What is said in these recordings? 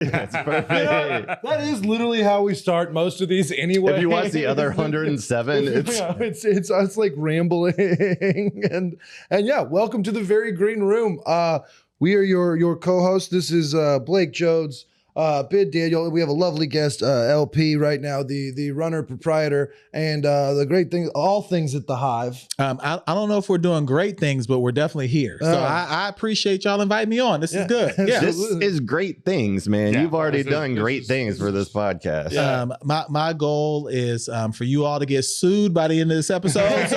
That's perfect. That is literally how we start most of these anyway. If you watch the other 107, it's us like rambling and yeah, welcome to the very green room. We are your co-hosts. This is Blake Jodes, Bid Daniel. We have a lovely guest, LP, right now, the runner proprietor, and the great thing, all things at the Hive. I don't know if we're doing great things, but we're definitely here. So I appreciate y'all inviting me on. This is good. Yeah. This is great things, man. You've already done great things for this podcast. Yeah. My goal is for you all to get sued by the end of this episode. So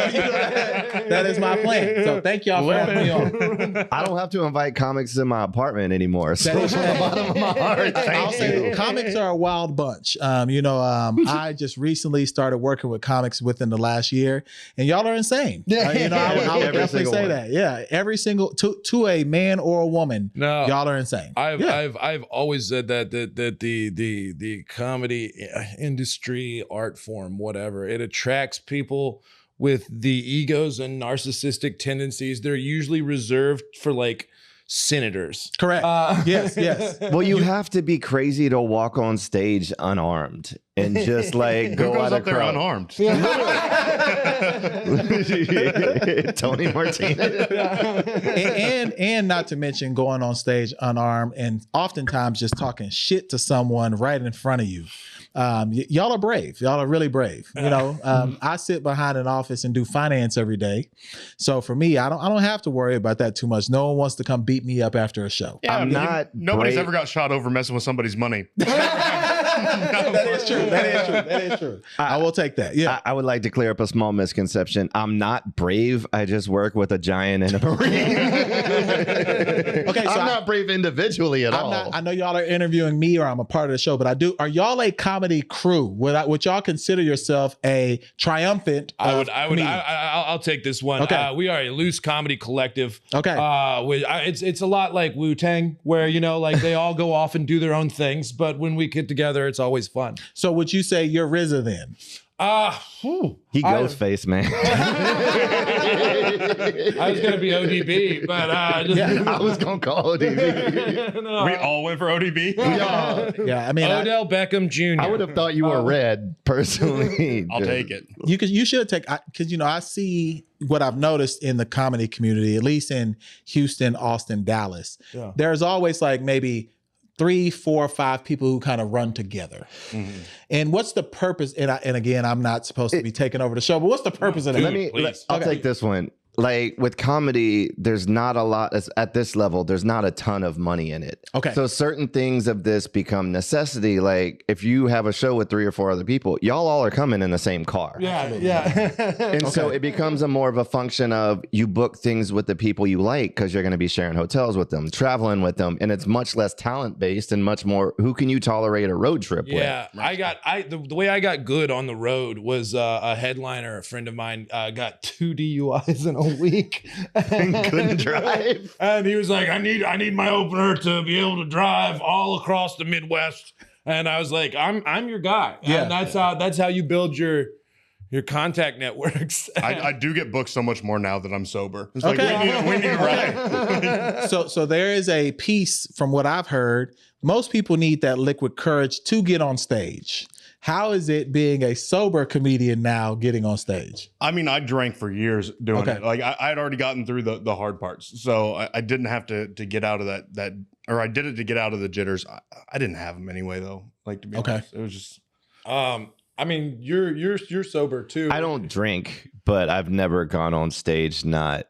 that is my plan. So thank y'all for having me on. I don't have to invite comics in my apartment anymore. So from the bottom of my heart, thank you. Comics are a wild bunch. I just recently started working with comics within the last year, and y'all are insane. I would definitely say that. Yeah, every single to a man or a woman, y'all are insane. I've always said that the comedy industry, art form, whatever, it attracts people with the egos and narcissistic tendencies. They're usually reserved for like senators. Correct. Yes. Well, you have to be crazy to walk on stage unarmed and just like go out of crowd unarmed. Tony Martinez. and not to mention going on stage unarmed and oftentimes just talking shit to someone right in front of you. Y'all are brave. Y'all are really brave. I sit behind an office and do finance every day. So for me, I don't have to worry about that too much. No one wants to come beat me up after a show. Yeah, nobody's ever got shot over messing with somebody's money. That is true. I will take that. Yeah. I would like to clear up a small misconception. I'm not brave. I just work with a giant and a Marine. Okay, so I'm not brave individually at all. I know y'all are interviewing me or I'm a part of the show, but are y'all a comedy crew? Would y'all consider yourself a triumphant? I'll take this one. Okay. We are a loose comedy collective. Okay. It's a lot like Wu-Tang, where like they all go off and do their own things, but when we get together, it's always fun. So would you say you're RZA then? He ghost face, man. I was gonna be ODB, but I was gonna call ODB. No. We all went for ODB. Yeah. I mean, Odell Beckham Jr. I would have thought you were red, personally. I'll take it. You should take, because I see what I've noticed in the comedy community, at least in Houston, Austin, Dallas. Yeah. There's always like maybe 3, 4, 5 people who kind of run together. Mm-hmm. And what's the purpose? And again, I'm not supposed to be taking over the show, but what's the purpose of that? I'll take this one. Like with comedy, there's not a lot at this level. There's not a ton of money in it. Okay. So certain things of this become necessity. Like if you have a show with 3 or 4 other people, y'all all are coming in the same car. Yeah. And so it becomes more of a function of you book things with the people you like because you're going to be sharing hotels with them, traveling with them, and it's much less talent based and much more who can you tolerate a road trip with. Yeah, the way I got good on the road was a headliner, a friend of mine, got 2 DUIs in a week and couldn't drive. And he was like, I need my opener to be able to drive all across the Midwest. And I was like, I'm your guy. Yeah. And that's how you build your contact networks. I do get booked so much more now that I'm sober. It's like, we need a ride. So there is a piece from what I've heard. Most people need that liquid courage to get on stage. How is it being a sober comedian now getting on stage? I mean, I drank for years doing it. Like I'd already gotten through the hard parts. So I didn't have to get out of that, or I did it to get out of the jitters. I didn't have them anyway though. Like to be honest, it was just, I mean, you're sober too. I don't drink, but I've never gone on stage not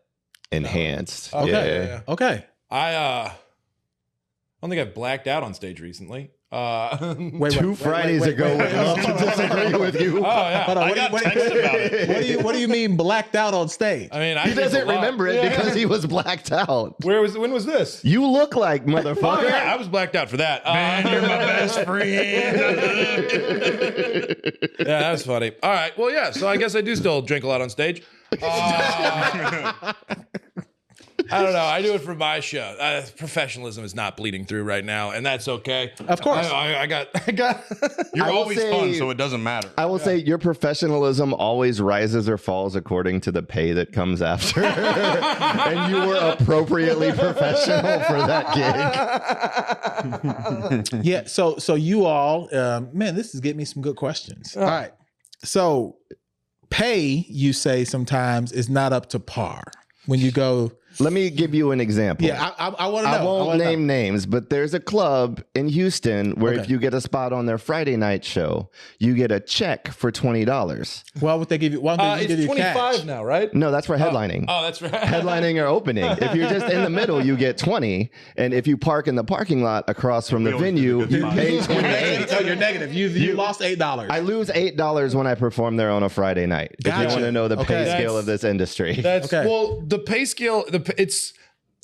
enhanced. Okay. Yeah. Okay. I don't think I've blacked out on stage recently. Two Fridays ago, we'd love to disagree with you. Oh yeah, I got text about it. What do you mean blacked out on stage? I mean, he doesn't remember it because he was blacked out. When was this? You look like motherfucker. Oh, yeah, I was blacked out for that. Man, you're my best friend. Yeah, that was funny. All right, well, yeah. So I guess I do still drink a lot on stage. I don't know. I do it for my show. Professionalism is not bleeding through right now, and that's okay. Of course. I got. You're I will always say- fun, so it doesn't matter. I will say your professionalism always rises or falls according to the pay that comes after. And you were appropriately professional for that gig. Yeah. So you all, man, this is getting me some good questions. All right. So pay, you say sometimes is not up to par when you go. Let me give you an example. Yeah, I want to know. I won't name names, but there's a club in Houston where if you get a spot on their Friday night show, you get a check for $20. Well, would they give you? Why don't they give It's you 25 cash? now, right? No, that's for headlining. Oh, that's right. Headlining or opening. If you're just in the middle, you get 20, and if you park in the parking lot across from the always venue, do the good you spot. pay You're 28. negative. So you're negative. You lost $8. I lose $8 when I perform there on a Friday night. If Gotcha. you want to know the Okay. pay scale of this industry. That's Okay. well, the pay scale.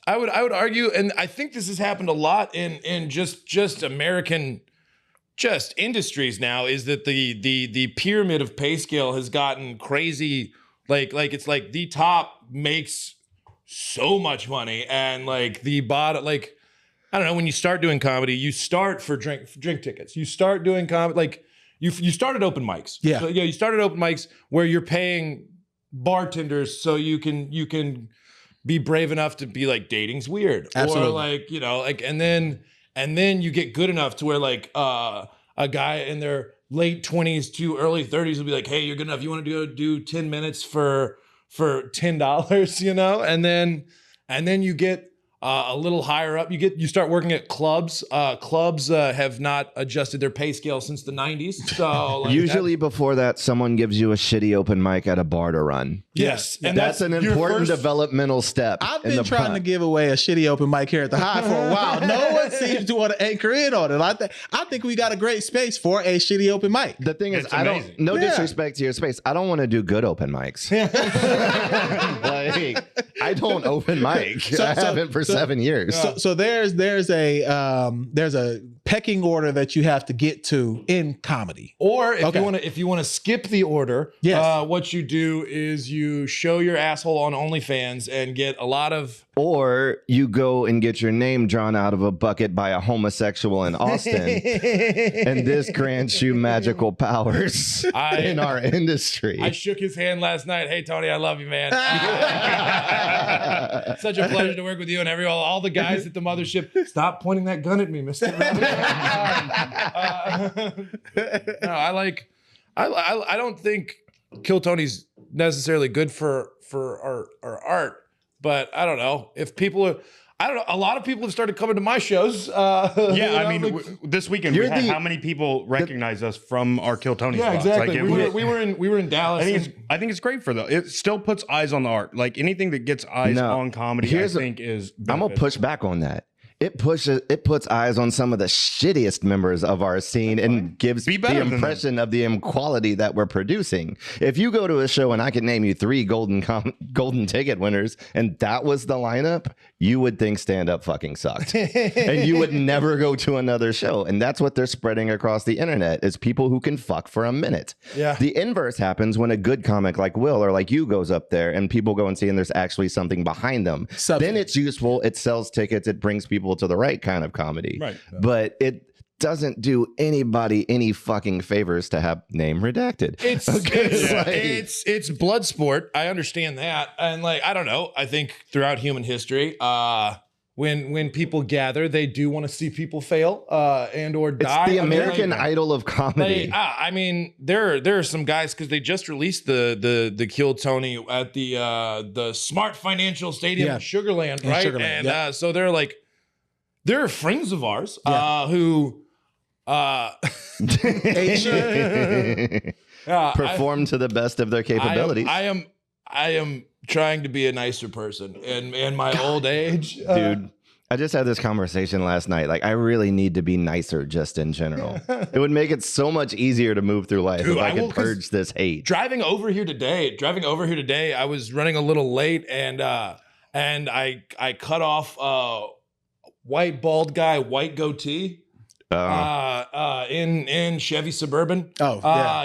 I would argue, and I think this has happened a lot in just American industries now, is that the pyramid of pay scale has gotten crazy. Like it's like the top makes so much money, and like the bottom, like I don't know. When you start doing comedy, you start for drink tickets. You start doing comedy like you start at open mics. Yeah. So, you start at open mics where you're paying bartenders so you can be brave enough to be like dating's weird. Absolutely. Or like, and then you get good enough to where like a guy in their late 20s to early 30s will be like, hey, you're good enough. You want to do 10 minutes for $10, and then you get a little higher up. You start working at clubs. Clubs have not adjusted their pay scale since the 90s. So like Usually before that, someone gives you a shitty open mic at a bar to run. yes, and That's an your important first- developmental step. I've in been the trying to give away a shitty open mic here at the Hive for a while. No one seems to want to anchor in on it. I think we got a great space for a shitty open mic. The thing is, It's I don't. amazing. No Yeah. disrespect to your space. I don't want to do good open mics. Like, I don't open mic. I haven't for 7 years. So there's a pecking order that you have to get to in comedy. Or Okay. if you want to skip the order, Yes. what you do is you show your asshole on OnlyFans and get a lot of. Or you go and get your name drawn out of a bucket by a homosexual in Austin, and this grants you magical powers in our industry. I shook his hand last night. Hey Tony, I love you, man. Such a pleasure to work with you and all the guys at the mothership. Stop pointing that gun at me, Mister. No, I don't think Kill Tony's necessarily good for our art, but I don't know if people are. I don't know. A lot of people have started coming to my shows. Yeah, I mean, this weekend we You're had the- how many people recognize us from our Kill Tony Yeah, spots? exactly. Like, We were in Dallas. I think it's great for though. It still puts eyes on the art. Like anything that gets eyes No. on comedy, Here's I a- think is. I'm gonna beneficial. push back on that. It puts eyes on some of the shittiest members of our scene and gives Be the better than impression of the quality that we're producing. If you go to a show and I can name you 3 golden ticket winners and that was the lineup, you would think stand up fucking sucked. And you would never go to another show. And that's what they're spreading across the internet is people who can fuck for a minute. Yeah. The inverse happens when a good comic like Will or like you goes up there and people go and see and there's actually something behind them. Substance. Then it's useful. It sells tickets. It brings people to the right kind of comedy. Right. But it doesn't do anybody any fucking favors to have name redacted. It's blood sport. I understand that, and like I don't know. I think throughout human history, when people gather, they do want to see people fail and or It's die. the I mean, American like, Idol of comedy. I mean, there are some guys because they just released the Kill Tony at the Smart Financial Stadium Yeah. in Sugarland, In right? Sugarland, and yeah. so they're friends of ours Yeah. who. Perform to the best of their capabilities. I am trying to be a nicer person in my old age, Dude, I just had this conversation last night. Like, I really need to be nicer just in general. It would make it so much easier to move through life Dude, if I I will, could 'cause purge this hate. Driving over here today, I was running a little late and I cut off white bald guy, white goatee. in Chevy Suburban. Oh,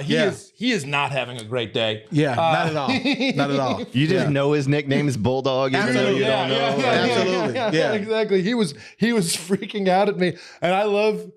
yeah. He is not having a great day. Yeah, not at all. Not at all. You just know his nickname is Bulldog, even though you don't know. Absolutely. Yeah. Exactly. He was freaking out at me, and I love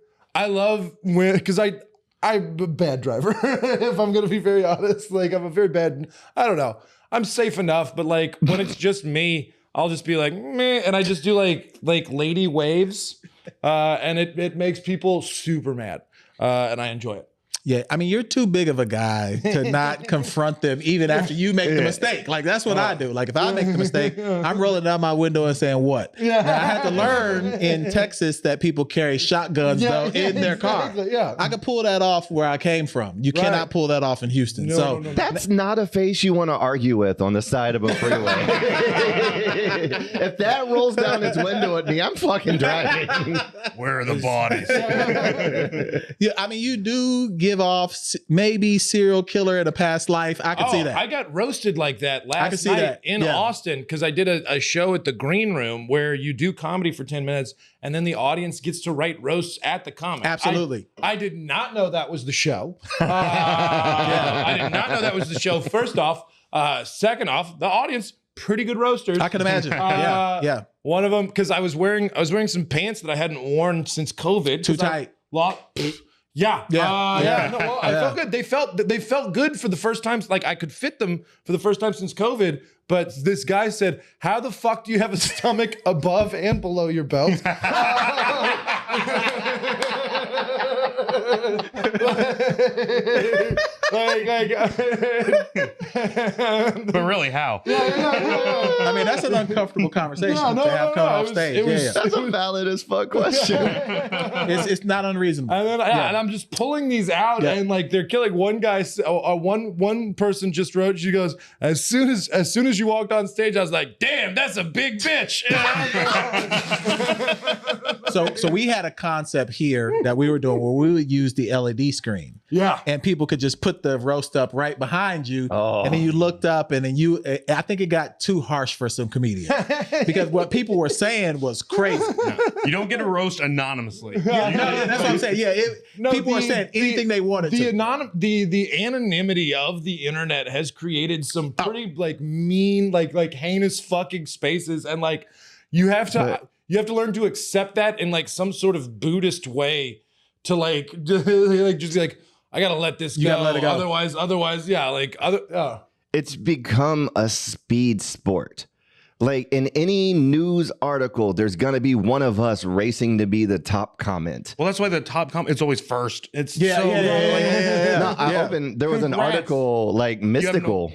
when, because I'm a bad driver. If I'm gonna be very honest, like I'm a very bad. I don't know. I'm safe enough, but like when it's just me, I'll just be like meh, and I just do like lady waves, and it makes people super mad, and I enjoy it. Yeah, I mean, you're too big of a guy to not confront them even after you make the mistake. Like, that's what I do. Like, if I make the mistake, I'm rolling down my window and saying, what? Yeah. Now, I had to learn in Texas that people carry shotguns, though, in their car. Yeah. I could pull that off where I came from. You cannot pull that off in Houston. No. That's not a face you want to argue with on the side of a freeway. If that rolls down its window at me, I'm fucking driving. Where are the bodies? Yeah, I mean, you do give off maybe serial killer in a past life. I can see that. I got roasted like that I can last see night that. in Austin because I did a show at the Greenroom where you do comedy for 10 minutes and then the audience gets to write roasts at the comic. Absolutely. I did not know that was the show. I did not know that was the show. First off, second off, the audience pretty good roasters. I can imagine. Yeah. One of them because I was wearing some pants that I hadn't worn since COVID. Too tight. Yeah. No, well, I felt good. They felt good for the first time. Like I could fit them for the first time since COVID. But this guy said, "How the fuck do you have a stomach above and below your belt?" But really, how? I mean, that's an uncomfortable conversation to have coming off stage. That's a valid as fuck question. It's not unreasonable. And then, and I'm just pulling these out, and like they're killing. One guy, one person just wrote. She goes, as soon as you walked on stage, I was like, damn, that's a big bitch. So we had a concept here that we were doing where we would use the LED screen. Yeah. And people could just put the roast up right behind you. Oh. And then you looked up and then I think it got too harsh for some comedians because what people were saying was crazy. You don't get a roast anonymously. That's what I'm saying. Yeah. People are saying anything they wanted to. The anonymity of the internet has created some pretty like mean, like heinous fucking spaces. And like, you have to learn to accept that in like some sort of Buddhist way to like, just like, I gotta let this go. Let it go. Otherwise, yeah. It's become a speed sport. Like in any news article, there's gonna be one of us racing to be the top comment. Well, that's why the top comment, it's always first. It's Yeah. No, I opened. There was an article like Mystical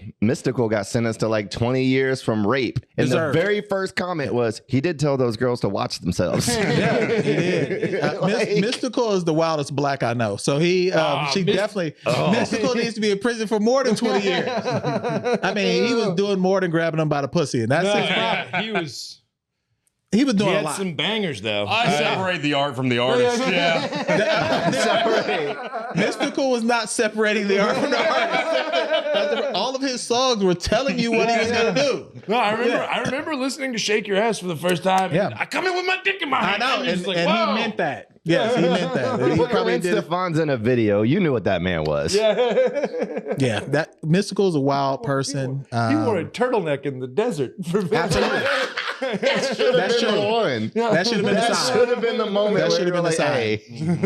got sentenced to like 20 years from rape, and Deserved. the very first comment was he did tell those girls to watch themselves. Yeah, he did. Mystical is the wildest black I know. So Mystical needs to be in prison for more than 20 years. I mean, he was doing more than grabbing them by the pussy, and that's his problem. He was doing He a had lot. some bangers though. I separate the art from the artist. Mystical was not separating the art from the artist. All of his songs were telling you what he was going to do. No, I remember listening to "Shake Your Ass" for the first time. Yeah. I come in with my dick in my I hand. know, and like, he meant that. Yes, he meant that. He probably did. Stefan's in a video. You knew what that man was. Yeah, that Mystical is a wild person. He wore a turtleneck in the desert for Absolutely. That should have been the one. That should have been the That sign. should have been the moment. That where should have you were been the like,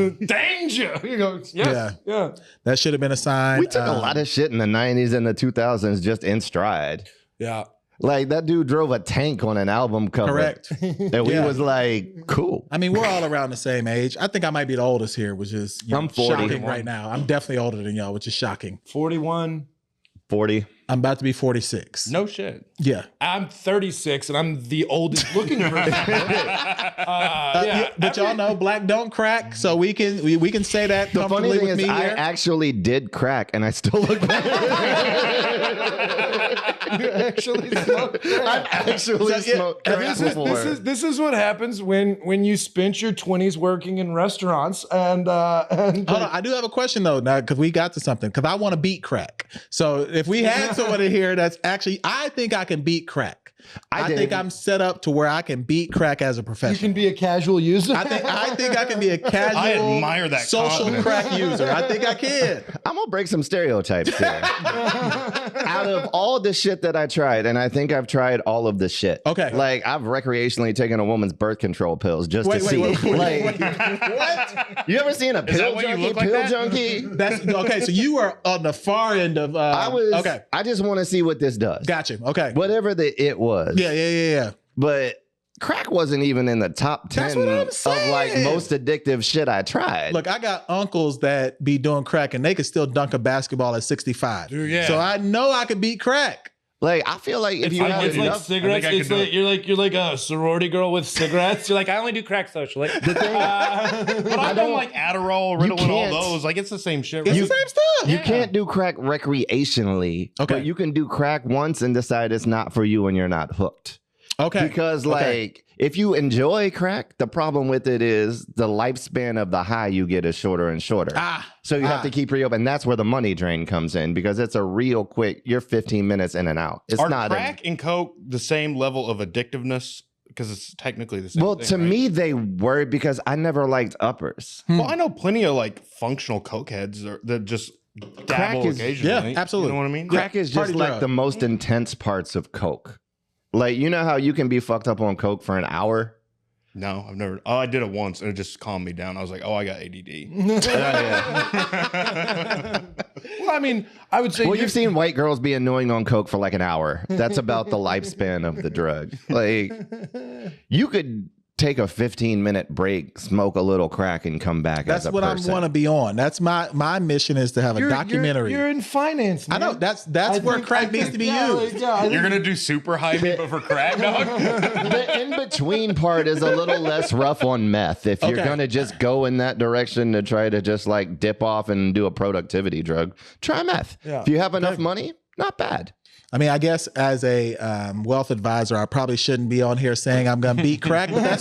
sign. hey. danger. You know, yes, yeah. That should have been a sign. We took a lot of shit in the 90s and the 2000s just in stride. Yeah. Like that dude drove a tank on an album cover. Correct. And we was like, cool. I mean, we're all around the same age. I think I might be the oldest here, which is I'm 40. shocking right now. I'm definitely older than y'all, which is shocking. 41. 40. I'm about to be 46. No shit. Yeah. I'm 36 and I'm the oldest looking person. But y'all know black don't crack, so we can say that The funny comfortably thing with is, me I here. actually did crack and I still look better. You actually smoke crack. I've actually smoked crack before. This is what happens when you spent your 20s working in restaurants and Hold on, I do have a question though, now because we got to something. Because I want to beat crack. So if we had someone in here that's actually, I think I can beat crack. I think I'm set up to where I can beat crack as a professional. You can be a casual user. I think I can be a casual, I admire that social confidence. crack user. I think I can. I'm gonna break some stereotypes here. Out of all the shit that I tried, and I think I've tried all of the shit. Okay. Like I've recreationally taken a woman's birth control pills just to see. Wait. What? You ever seen a pill what you junkie? look like Pill that? junkie? That's okay. So you are on the far end of. Okay. I just want to see what this does. Gotcha. Okay. Whatever it was. Yeah. But crack wasn't even in the top 10 That's what I'm of like saying. most addictive shit I tried. Look, I got uncles that be doing crack and they could still dunk a basketball at 65. Dude, yeah. So I know I could beat crack. Like I feel like if you have It's like enough, cigarettes. I think I It's could do like you're like a sorority girl with cigarettes. You're like, I only do crack socially. the thing, But I've done like Adderall, You Ritalin, can't- all those. Like it's the same shit. It's Right? the same stuff. you can't do crack recreationally. Okay. But you can do crack once and decide it's not for you and you're not hooked. Okay. Because Okay. like if you enjoy crack, the problem with it is the lifespan of the high you get is shorter and shorter. So you have to keep re-up, and that's where the money drain comes in because it's a real quick. You're 15 minutes in and out. It's Are not crack and coke the same level of addictiveness? Because it's technically the same. well, thing, to right? me, they were because I never liked uppers. Well, I know plenty of like functional cokeheads that just Crack dabble is- occasionally. yeah, absolutely. You know what I mean? Crack is just party like drug. the most intense parts of coke. Like you know how you can be fucked up on coke for an hour. No, I've never. Oh, I did it once and it just calmed me down. I was like, oh, I got ADD. Well, I mean, I would say Well, you've seen white girls be annoying on coke for like an hour. That's about the lifespan of the drug. Like you could take a 15-minute break, smoke a little crack, and come back. That's as a what I person. want to be on. That's my mission is to have a documentary. You're in finance. I know man. that's I where think- crack I needs think- to be yeah, used. like, yeah, I You're think- gonna do super high but for crack, dog. The in between part is a little less rough on meth. If you're Okay. gonna just go in that direction to try to just like dip off and do a productivity drug, try meth. Yeah. If you have enough money, not bad. I mean, I guess as a wealth advisor, I probably shouldn't be on here saying I'm going to beat crack, but that's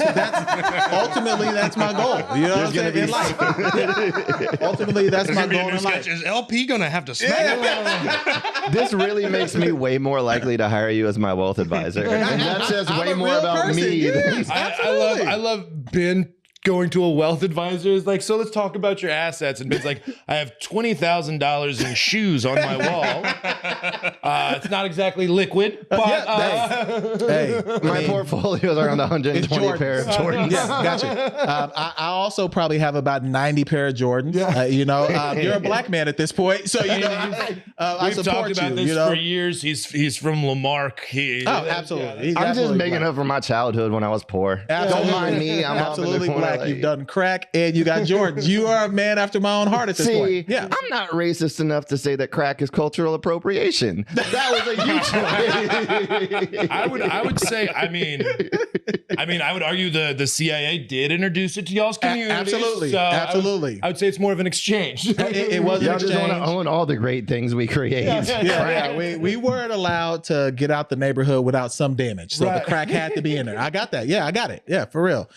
ultimately that's my goal. You know what I'm saying? In life. Yeah. Ultimately, that's There's my gonna be a goal new in life. sketch. Is LP gonna have to smack? This really makes me way more likely to hire you as my wealth advisor. And that says I'm way a more real about person. me. Yes, I absolutely. love Ben going to a wealth advisor. Is like, so let's talk about your assets. And Ben's like, I have $20,000 in shoes on my wall. It's not exactly liquid, but Hey, My I mean, portfolio is around 120 pair of Jordans. Yeah, gotcha. I also probably have about 90 pair of Jordans. You're a black man at this point, so you know I we've support talked about you. this You know, for years. He's from Lamarck. absolutely. He's I'm just absolutely making black. up for my childhood when I was poor. Absolutely. Don't mind me. I'm off in the absolutely corner, black. like- You've done crack and you got Jordans. You are a man after my own heart at this See, point. Yeah. I'm not racist enough to say that crack is cultural appropriation. That was a huge. I would say. I mean, I would argue the CIA did introduce it to y'all's community. absolutely. So Absolutely. I would say it's more of an exchange. It was an Y'all just want to exchange. own all the great things we create. Yeah, we weren't allowed to get out the neighborhood without some damage. So Right. the crack had to be in there. I got that. Yeah, I got it. Yeah, for real.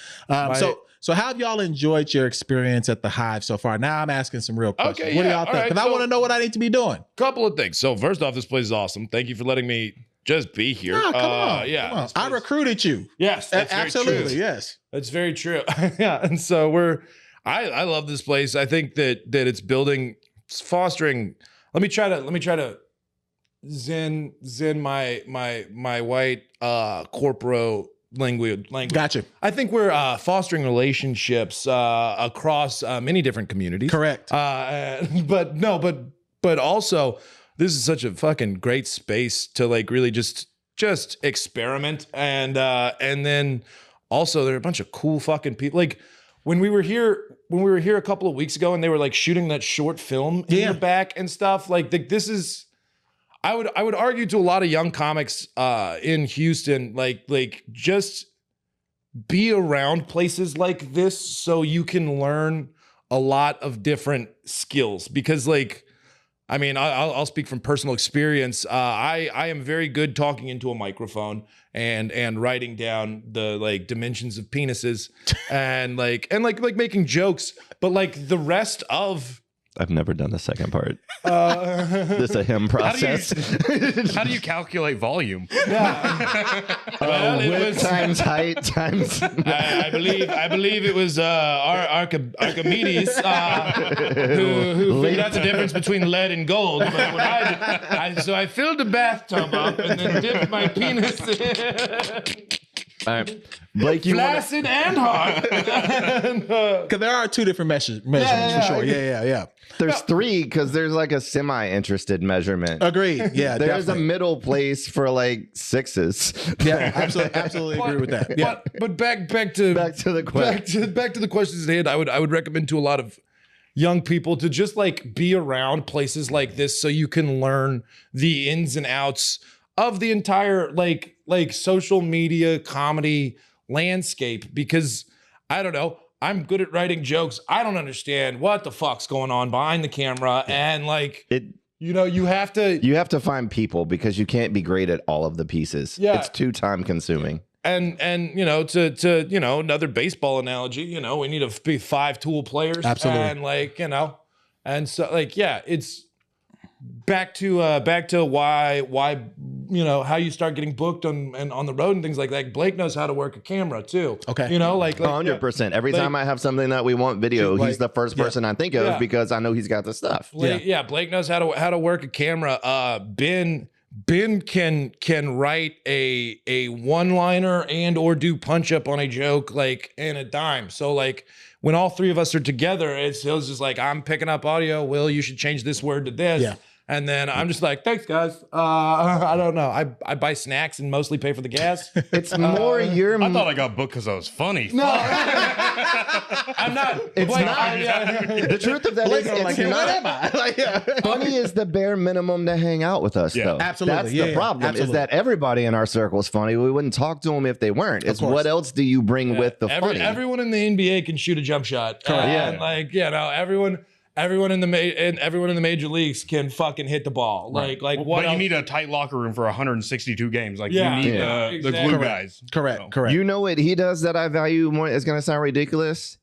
So how have y'all enjoyed your experience at the Hive so far? Now I'm asking some real questions. Okay, What do yeah, y'all think? all right, Because I so- want to know what I need to be doing. Couple of things. So first off, this place is awesome. Thank you for letting me just be here. Nah, come on. Yeah. Come on. this I place- recruited you. Yes, that's very Absolutely, true. yes. That's very true. Yeah, and so I love this place. I think that it's building, it's fostering. Let me try to zen my white corporo language. Gotcha. I think we're fostering relationships across many different communities. Correct. But also this is such a fucking great space to like really just experiment and then also there are a bunch of cool fucking people. Like when we were here a couple of weeks ago and they were like shooting that short film in the back and stuff, like this is I would argue to a lot of young comics in Houston, like just be around places like this so you can learn a lot of different skills. Because like, I mean, I'll speak from personal experience. I am very good talking into a microphone and writing down the like dimensions of penises and like making jokes. But like the rest of I've never done the second part. This a him process. How do you calculate volume? Well, it Width was- times height times. I believe it was Archimedes who figured out the difference between lead and gold. But what I did, so I filled the bathtub up and then dipped my penis in. All right. Blake, you wanna, Flaccid and hard. Because there are two different measurements for sure. Yeah. there's three because there's like a semi-interested measurement. Agreed. Yeah, There's definitely. a middle place for like sixes. Yeah, absolutely agree with that. Yeah. But back to Back to the question. back to the questions at hand. I would recommend to a lot of young people to just like be around places like this so you can learn the ins and outs of the entire like social media comedy landscape, because I don't know, I'm good at writing jokes. I don't understand what the fuck's going on behind the camera, and like you have to find people because you can't be great at all of the pieces. Yeah. It's too time consuming. and to another baseball analogy, we need to be 5 tool players. Absolutely. And and so it's back to why how you start getting booked on the road and things like that. Blake knows how to work a camera too. Okay. 100%. Every time I have something that we want video, Blake- he's the first person I think of Yeah. because I know he's got the stuff. Blake knows how to work a camera. Ben can write a one-liner and or do punch up on a joke like in a dime. So like when all three of us are together, he'll just like, I'm picking up audio. Will, you should change this word to this. Yeah. And then I'm just like, thanks, guys. I don't know. I buy snacks and mostly pay for the gas. It's more your. I thought I got booked because I was funny. No, I'm not. It's Blake, not. The truth of that is, I'm it's like, hey, what am not. I? Funny is the bare minimum to hang out with us, Yeah. though. Absolutely. That's Yeah, the yeah. problem. Absolutely. Is that everybody in our circle is funny. We wouldn't talk to them if they weren't. It's course. what else do you bring with the funny? Everyone in the NBA can shoot a jump shot. And everyone in the major leagues can fucking hit the ball. Like what? But you else? need a tight locker room for 162 games. Like Yeah. you need Yeah. the Exactly. glue guys. Correct. You know what he does that I value more? It's going to sound ridiculous.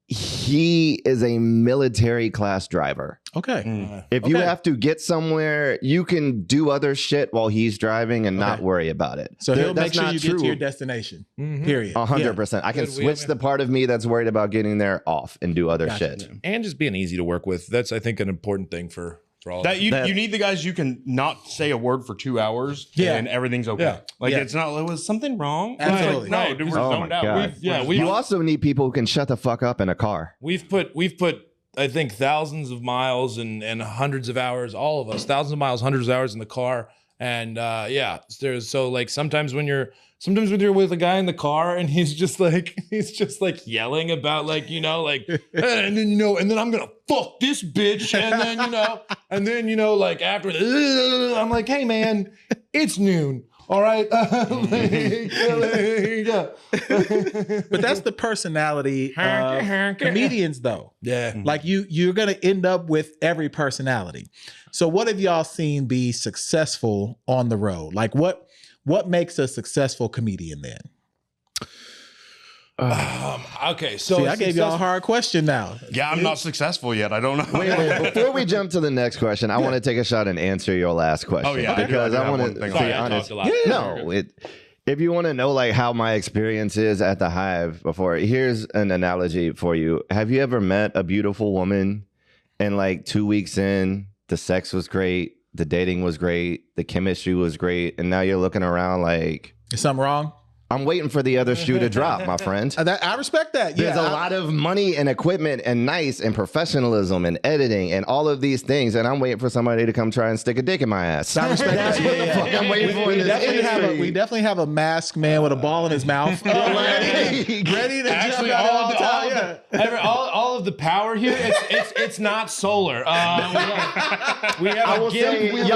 He is a military class driver. Okay. If you Okay. have to get somewhere, you can do other shit while he's driving and not worry about it. So he'll That's make sure not you get to true. your destination. Mhm. Period. 100%. I can Good, we have switch the part of me that's worried about getting there off and do other Gotcha. shit. And just being easy to work with. That's, I think, an important thing for all of That us. you That- you need the guys you can not say a word for 2 hours Yeah. and everything's okay. Yeah. Like Yeah. it's not. Was something wrong? Absolutely. Like, Right. no, dude, we're Oh zoned my out. God. We've You also need people who can shut the fuck up in a car. We've put I think thousands of miles and hundreds of hours, all of us, thousands of miles, hundreds of hours in the car. And there's so like sometimes when you're with a guy in the car and he's just like yelling about like, and then I'm gonna fuck this bitch. And then like after I'm like, hey man, it's noon. All right. But that's the personality of comedians, though. Yeah. Like you're gonna end up with every personality. So what have y'all seen be successful on the road? Like what makes a successful comedian then? Okay. So See, I gave y'all a hard question now. Yeah, I'm not successful yet. I don't know. Wait, before we jump to the next question, I want to take a shot and answer your last question. Oh, yeah. Because I have want one to thing. be Sorry, I honest. talked a lot. No, if you want to know like how my experience is at the Hive before, here's an analogy for you. Have you ever met a beautiful woman and like 2 weeks in, the sex was great, the dating was great, the chemistry was great, and now you're looking around like, Is something wrong? I'm waiting for the other shoe to drop, my friend. I respect that. There's Yeah, a lot of money and equipment and nice and professionalism and editing and all of these things, and I'm waiting for somebody to come try and stick a dick in my ass. I respect That's that. what Yeah, the fuck I'm waiting for in this industry. We definitely have a masked man with a ball in his mouth. ready to Actually, jump out all all the time. Yeah. all of the power here, it's not solar. We have a gimp.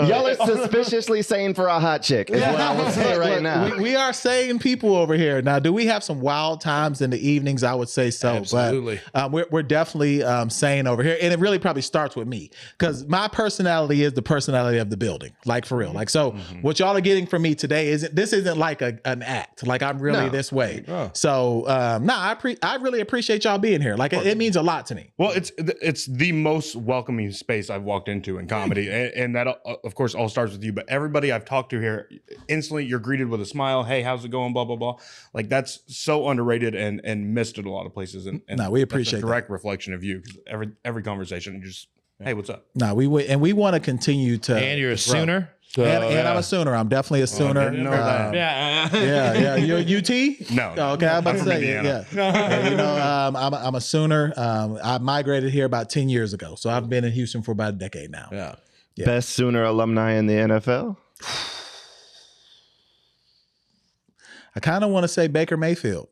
Y'all are suspiciously sane for a hot chick. Is what I will say right now. We are sane people over here. Now, do we have some wild times in the evenings? I would say so. Absolutely. But we're definitely sane over here. And it really probably starts with me because my personality is the personality of the building. Like for real. Like, so what y'all are getting from me today isn't like an act. Like I'm really this way. Oh. So, I really appreciate y'all being here. Like it means a lot to me. Well, it's the most welcoming space I've walked into in comedy, and that of course all starts with you. But everybody I've talked to here, instantly you're greeted with a smile. Hey, how's it going? Blah blah blah. Like that's so underrated and missed at a lot of places. And No, we appreciate that's a direct reflection of you because every conversation you just hey, what's up? No, we want to continue to. And you're a Sooner. So, And I'm a Sooner. I'm definitely a Sooner. didn't know that. Yeah. You're a UT? No. Oh, okay, I'm about to I'm from say, Indiana. yeah. You know, I'm a Sooner. I migrated here about 10 years ago, so I've been in Houston for about a decade now. Yeah. Yeah. Best Sooner alumni in the NFL? I kind of want to say Baker Mayfield.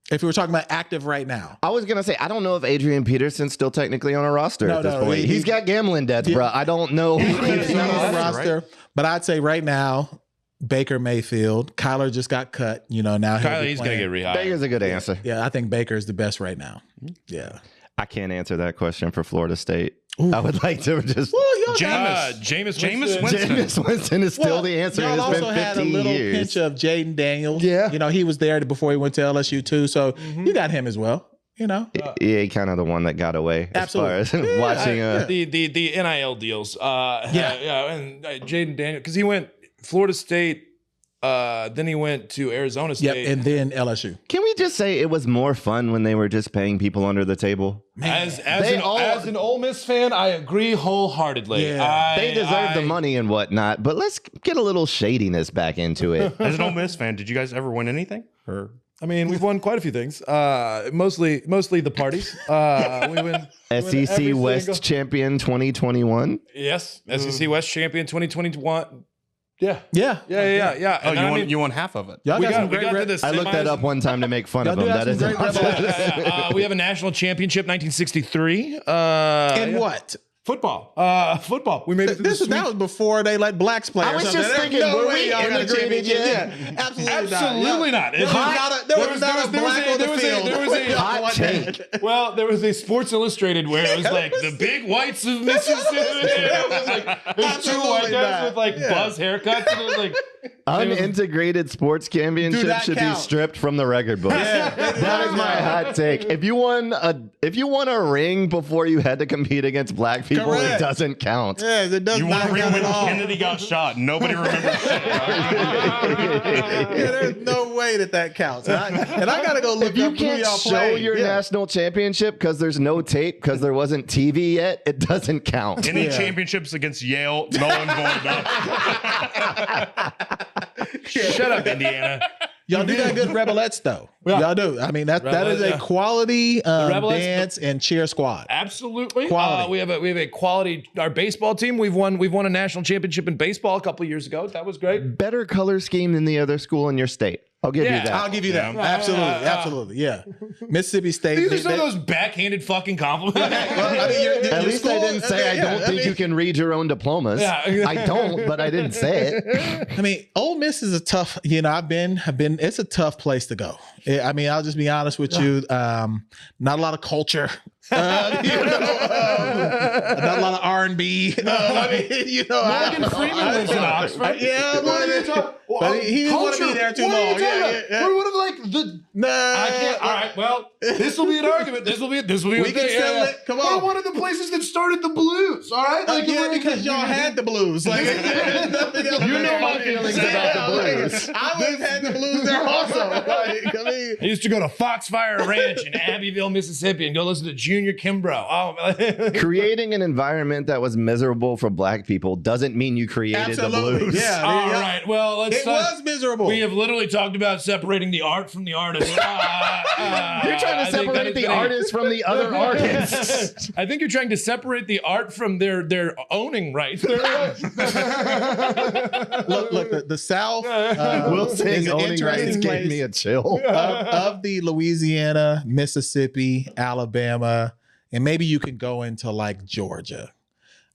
If we were talking about active right now. I was going to say, I don't know if Adrian Peterson's still technically on a roster at this No, point. He's got gambling debts, bro. I don't know. He's not on the roster, but I'd say right now, Baker Mayfield. Kyler just got cut. You know, now Kyler, he's going to get rehired. Baker's a good answer. Yeah, I think Baker's the best right now. Yeah. I can't answer that question for Florida State. I would like to just... Jameis Winston. Jameis Winston is still the answer. Y'all It's also been had a 15 little years. pinch of Jaden Daniels. Yeah. You know, he was there before he went to LSU too. So you got him as well. You know. Yeah, kind of the one that got away Absolutely. as far as watching. The NIL deals. And Jaden Daniel, because he went Florida State, then he went to Arizona State. Yep, and then LSU. Can we just say it was more fun when they were just paying people under the table? As They an Ole Miss fan, I agree wholeheartedly. Yeah. They deserve the money and whatnot, but let's get a little shadiness back into it. As an Ole Miss fan, did you guys ever win anything? Or I mean, we've won quite a few things. Mostly the parties. We win. SEC every West single- champion 2021. Yes, SEC West champion 2021. Yeah. Yeah. oh, And you won half of it. Y'all We got some got to great the I looked that semis. up one time to make fun of Y'all him. do That have is some great not- We have a national championship 1963. And what? Football. Football. We made it to the That Sweet. was before they let blacks play. I or was something. just There's thinking, no were way we y'all got a integrated championship. yet? Yeah, absolutely Absolutely not. not. There was not a black on the field. Hot take. Well, there was a Sports Illustrated where it was like the big whites of Mississippi. It was like there's two white Absolutely guys not. with like buzz haircuts, and it was like Unintegrated sports championship Do not should be count. stripped from the record book. That is my hot take. If you won a ring before you had to compete against black people, Correct. it doesn't count. Yeah, it does You won not a ring count when at all. Kennedy got shot. Nobody remembers shit. Yeah, there's no way that counts. And I gotta go look If you up who can't y'all show play. your national championship because there's no tape because there wasn't TV yet, it doesn't count. Any Yeah. championships against Yale, no one voted up. shut up, Indiana. Y'all do got good Rebelettes though. Yeah. Y'all do. I mean that is a Rebelettes, yeah. quality Rebelettes, dance and cheer squad. Absolutely. Quality. We have a quality. Our baseball team. We've won a national championship in baseball a couple of years ago. That was great. Better color scheme than the other school in your state. I'll give you that. I'll give you that. Yeah. Absolutely. Yeah. Mississippi State. These are some of those backhanded fucking compliments. At least I didn't say I don't think you can read your own diplomas. Yeah. I don't, but I didn't say it. I mean, Ole Miss is a tough, I've been, it's a tough place to go. I mean, I'll just be honest with you. Not a lot of culture. Not a lot of R&B. Morgan Freeman lives in Oxford. Yeah, but he didn't want to be there too long. We're one of like the. Nah, I can't. All right. Well, this will be an argument. This will be. we can settle it. Come We're on. one of the places that started the blues. All right, like Yeah, because y'all had the blues. Like, You know my feelings about the blues. I would have had the blues there also. Like, I mean, I used to go to Foxfire Ranch in Abbeville, Mississippi, and go listen to Junior Kimbrough. Oh, Creating an environment that was miserable for black people doesn't mean you created the absolutely. blues. Yeah. all right. Well, let's. It was miserable. We have literally talked about separating the art from the artist. You're trying to separate the artist from the other artists. I think you're trying to separate the art from their owning rights. Look, the South Will is saying an owning interesting rights gave place. me a chill. Of the Louisiana, Mississippi, Alabama, and maybe you can go into like Georgia.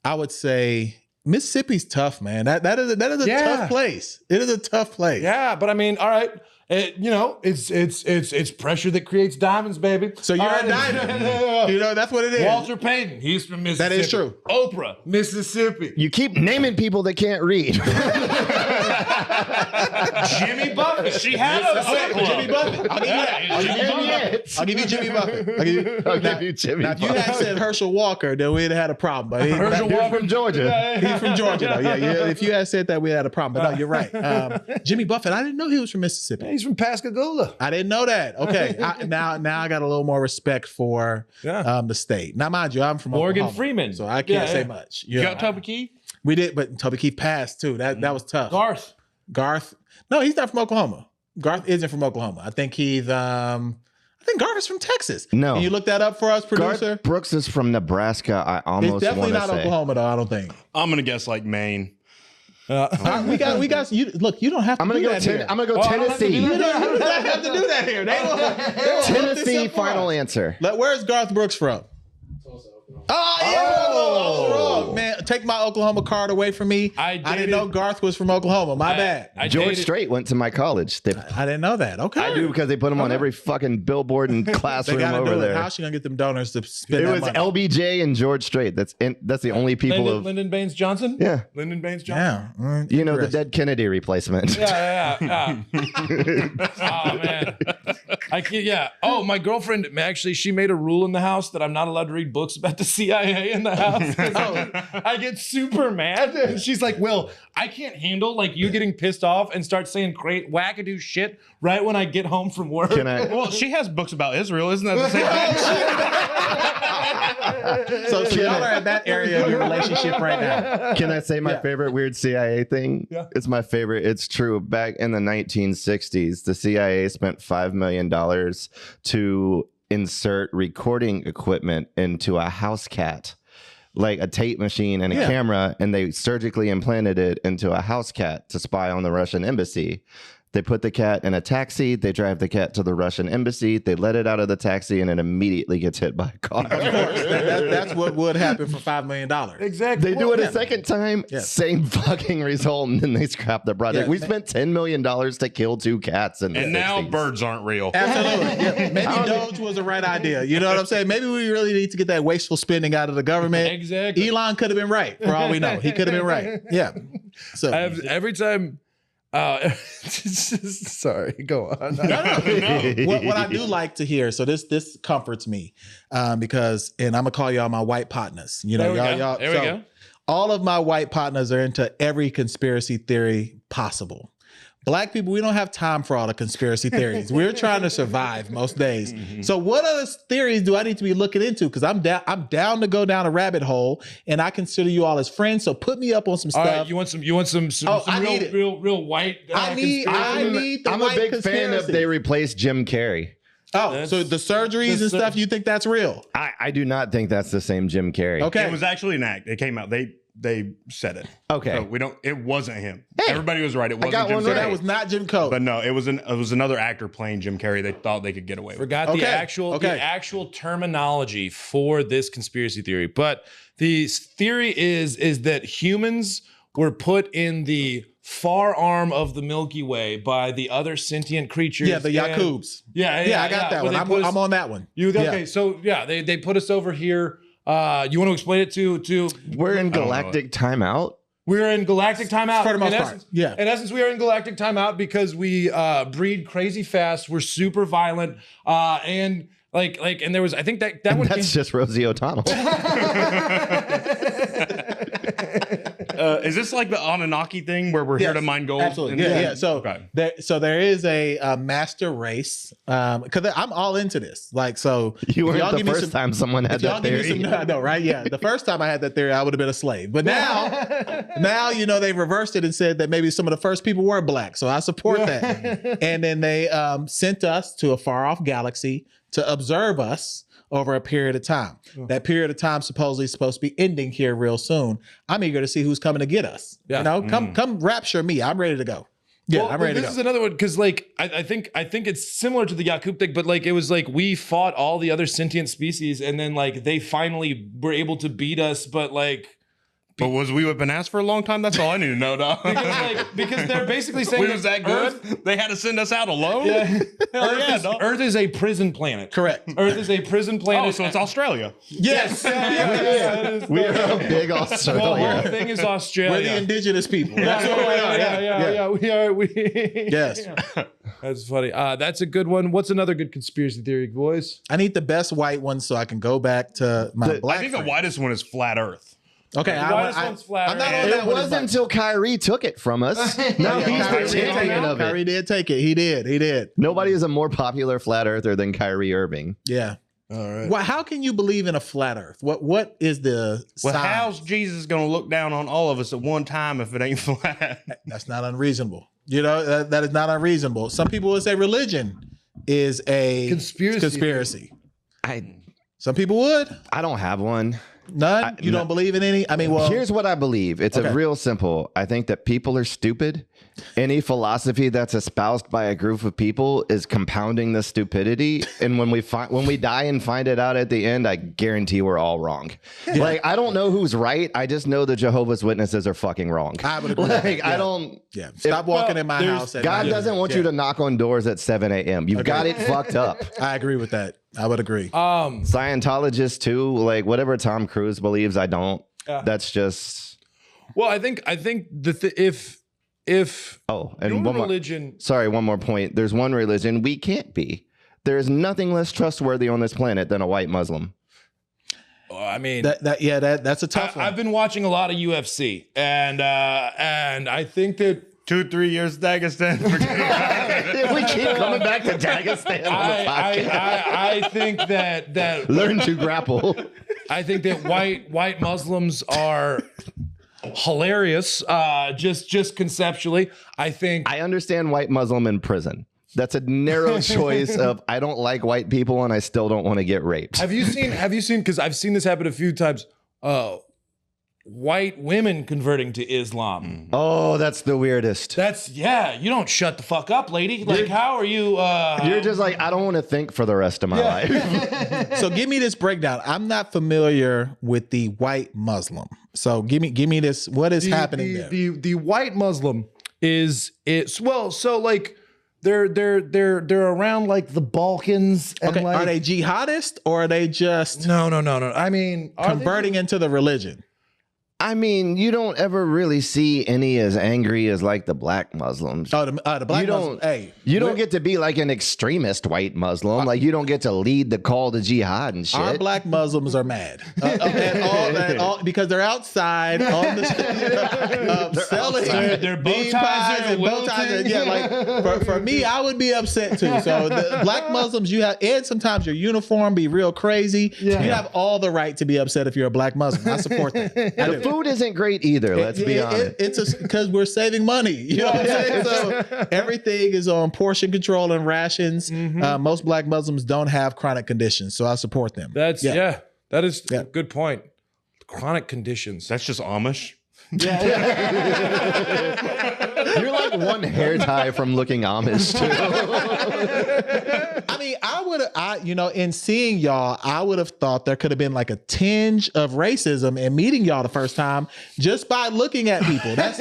I would say Mississippi's tough, man. That is a tough place. It is a tough place. Yeah, but I mean, all right. It's pressure that creates diamonds, baby. So you're a diamond. You know, that's what it is. Walter Payton, he's from Mississippi. That is true. Oprah, Mississippi. You keep naming people that can't read. Jimmy Buffett, she had a Jimmy Buffett. I'll give you Jimmy Buffett. I'll give you Jimmy Buffett. If you had said Herschel Walker, then we'd have had a problem. But Herschel Walker from Georgia. He's from Georgia, though. Yeah. If you had said that, we had a problem. But no, you're right. Jimmy Buffett, I didn't know he was from Mississippi. He's from Pascagoula. I didn't know that. Okay. Now I got a little more respect for the state. Now, mind you, I'm from Morgan Oklahoma, Freeman. so I can't say much. You got Toby Keith? We did, but Toby Keith passed too. That was tough. Garth. No, he's not from Oklahoma. Garth isn't from Oklahoma. I think he's I think Garth is from Texas. No. Can you look that up for us, producer? Garth Brooks is from Nebraska. I It's almost definitely want to not say. Oklahoma, though, I don't think. I'm gonna guess like Maine. We got you. Look, you don't have to I'm gonna do go. that here. I'm gonna go Tennessee. You don't have to do that here. They will look this Tennessee. up for Final us. answer. Where's Garth Brooks from? Oh, yeah. I was wrong, man. Take my Oklahoma card away from me. I didn't know Garth was from Oklahoma. My bad. George Strait went to my college. I didn't know that. Okay. I do because they put him on every fucking billboard and They classroom gotta over do it. there. How's she gonna get them donors to spend It that was money? LBJ and George Strait. That's the only people of Lyndon Baines Johnson? yeah. Lyndon Baines Johnson? Yeah. You know, the dead Kennedy replacement. Yeah. Oh, man. Oh, my girlfriend, actually, she made a rule in the house that I'm not allowed to read books about the CIA in the house. I get super mad. And she's like, Will, I can't handle like you getting pissed off and start saying great wackadoo shit right when I get home from work. Can I? Well, she has books about Israel, isn't that the same thing? So y'all are at that area of your relationship right now. Can I say my favorite weird CIA thing? Yeah. It's my favorite. It's true. Back in the 1960s, the CIA spent $5 million to insert recording equipment into a house cat, like a tape machine and a camera, and they surgically implanted it into a house cat to spy on the Russian embassy. They put the cat in a taxi. They drive the cat to the Russian embassy. They let it out of the taxi, and it immediately gets hit by a car. Of course. That's what would happen for $5 million. Exactly. They do it a second time, same fucking result, and then they scrap the project. Yeah. We spent $10 million to kill 2 cats in the And now 60s. birds aren't real. Absolutely. Yeah. Maybe Doge was the right idea. You know what I'm saying? Maybe we really need to get that wasteful spending out of the government. Exactly. Elon could have been right, for all we know. He could have been right. Yeah. So Every time. Sorry, go on. what I do like to hear, so this comforts me, because, and I'm gonna call y'all my white partners. You know, y'all. There we go. All of my white partners are into every conspiracy theory possible. Black people, we don't have time for all the conspiracy theories. We're trying to survive most days. So what other theories do I need to be looking into? Because I'm down to go down a rabbit hole, and I consider you all as friends. So put me up on some All stuff. right, you want some I need it. real white. I need the I'm a white big fan conspiracy. of they replaced Jim Carrey. Oh, so the surgeries and stuff, you think that's real? I do not think that's the same Jim Carrey. Okay. It was actually an act. It came out. They said it. Okay. So we don't. It wasn't him. Hey, Everybody was right. It wasn't got Jim one Carrey. right. That was not Jim Coe. But no, it was another actor playing Jim Carrey. They thought they could get away with. Forgot Okay. the actual terminology for this conspiracy theory. But the theory is that humans were put in the far arm of the Milky Way by the other sentient creatures. Yeah, the Yakubs. Yeah, I got that Where one. they put us- I'm on that one. Okay, so yeah, they put us over here. You want to explain it to? We're in galactic timeout. We're in galactic timeout. For the most In part, essence- yeah. In essence, we are in galactic timeout because we breed crazy fast. We're super violent, and and there was, I think that one. That's just Rosie O'Donnell. Is this like the Anunnaki thing where we're here to mine gold? Absolutely. Yeah. So, Okay. there is a master race. Because I'm all into this. Like, so You if y'all weren't the give me first some- time someone had if y'all that give me theory. some, I know, right? Yeah. The first time I had that theory, I would have been a slave. But now, they've reversed it and said that maybe some of the first people were black. So I support that. And then they sent us to a far off galaxy to observe us over a period of time. That period of time supposedly is supposed to be ending here real soon. I'm eager to see who's coming to get us. Yeah. You know, come rapture me. I'm ready to go. Yeah, I'm ready to go. This is another one because, I think it's similar to the Yakub thing, but it was we fought all the other sentient species, and then they finally were able to beat us, but But was we whipping ass for a long time? That's all I need to know, dog. because they're basically saying we was that good. They had to send us out alone. Yeah. Dog. Earth is a prison planet. Correct. Earth is a prison planet. Oh, so it's Australia. Yes. We are a big The whole Australia. thing is We're the Australia. indigenous people. That's what we are. Yeah. We are. Yes. That's funny. That's a good one. What's another good conspiracy theory, boys? I need the best white one so I can go back to my black I think the friend. whitest one is flat Earth. Okay, The whitest one's flat I'm not Earth. on It that one. wasn't until Kyrie took it from us. Now Yeah, he's Kyrie the did take champion it. of Kyrie it. did take it. He did. Nobody is a more popular flat earther than Kyrie Irving. Yeah. All right. Well, how can you believe in a flat Earth? What is the Well, sign? how's Jesus going to look down on all of us at one time if it ain't flat? That's not unreasonable. You know, that is not unreasonable. Some people would say religion is a conspiracy. Some people would. I don't have one. None? You don't believe in any? I mean, well, Here's what I believe. It's Okay. a real simple. I think that people are stupid. Any philosophy that's espoused by a group of people is compounding the stupidity. And when we die and find it out at the end, I guarantee we're all wrong. Like, I don't know who's right. I just know the Jehovah's Witnesses are fucking wrong. I would agree. Like, Yeah. I don't. yeah. Stop walking in my house. At God night. doesn't want you to knock on doors at 7 a.m. You've got it fucked up. I agree with that. I would agree. Scientologists too, like whatever Tom Cruise believes, I don't. That's just. Well, I think if Oh, and your one more, religion. sorry, one more point. There's one religion we can't be. There is nothing less trustworthy on this planet than a white Muslim. I mean, that's a tough one. I've been watching a lot of UFC, and I think that 2-3 years Dagestan. We keep coming back to Dagestan on the podcast. I think that Learn to grapple. I think that white Muslims are hilarious. Just conceptually, I think I understand white Muslim in prison. That's a narrow choice of I don't like white people and I still don't want to get raped. Have you seen? Because I've seen this happen a few times. White women converting to Islam. Oh, that's the weirdest. You don't shut the fuck up, lady. Like, how are you? You're just like, I don't want to think for the rest of my life. So give me this breakdown. I'm not familiar with the white Muslim. So give me this. What is happening there? The white Muslim so like they're around like the Balkans. And Okay, like, are they jihadist or are they just No. I mean, converting into the religion? I mean, you don't ever really see any as angry as like the black Muslims. Oh, the black You Muslim. don't- Hey, You don't get to be like an extremist white Muslim. Like you don't get to lead the call to jihad and shit. our black Muslims are mad and all, because they're outside on the selling Their bow bean ties pies are and bow ties. wilting. Yeah, like for me, I would be upset too. So the black Muslims, you have, and sometimes your uniform be real crazy. You have all the right to be upset if you're a black Muslim. I support that. I The do. food isn't great either. Let's be honest. It's because we're saving money. You know what I'm saying? So everything is on portion control and rations. Most black Muslims don't have chronic conditions, so I support them. that is a good point. Chronic conditions. That's just Amish. You're like one hair tie from looking Amish too. I mean, in seeing y'all, I would have thought there could have been like a tinge of racism in meeting y'all the first time just by looking at people. But